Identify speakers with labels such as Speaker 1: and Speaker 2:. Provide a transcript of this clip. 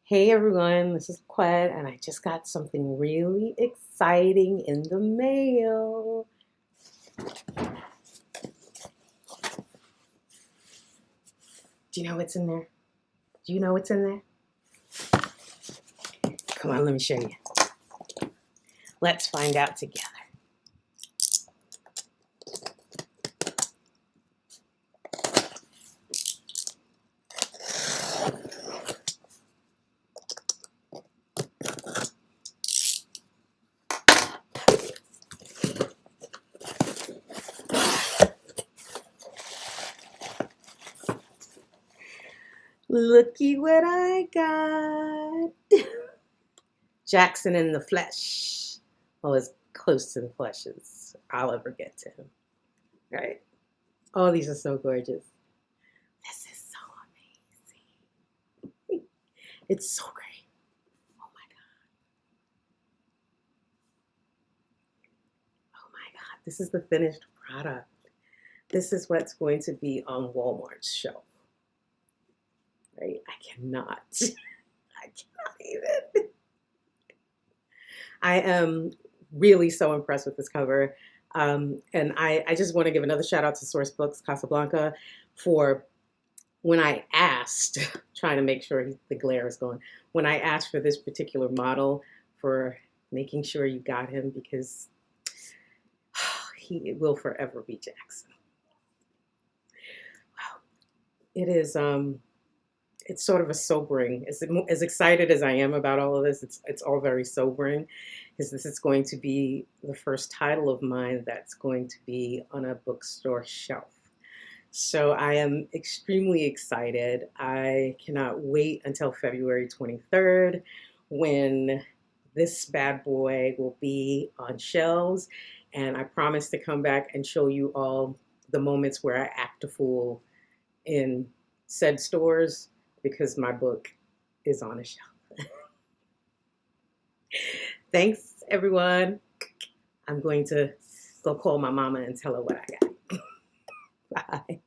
Speaker 1: Hey everyone, this is LaQuette, and I just got something really exciting in the mail. Do you know what's in there? Do you know what's in there? Come on, let me show you. Let's find out together. Looky what I got. Jackson in the flesh. Well, as close to the flesh as I'll ever get to him. Right? Oh, these are so gorgeous. This is so amazing. It's so great. Oh my God. Oh my God. This is the finished product. This is what's going to be on Walmart's shelf. Right? I cannot. I cannot even. I am really so impressed with this cover. And I just want to give another shout out to Source Books Casablanca for when I asked, trying to make sure the glare is gone, when I asked for this particular model, for making sure you got him, because he will forever be Jackson. Wow. It is it's sort of a sobering. As excited as I am about all of this, it's all very sobering, because this is going to be the first title of mine that's going to be on a bookstore shelf. So I am extremely excited. I cannot wait until February 23rd, when this bad boy will be on shelves, and I promise to come back and show you all the moments where I act a fool in said stores, because my book is on a shelf. Thanks, everyone. I'm going to go call my mama and tell her what I got. Bye.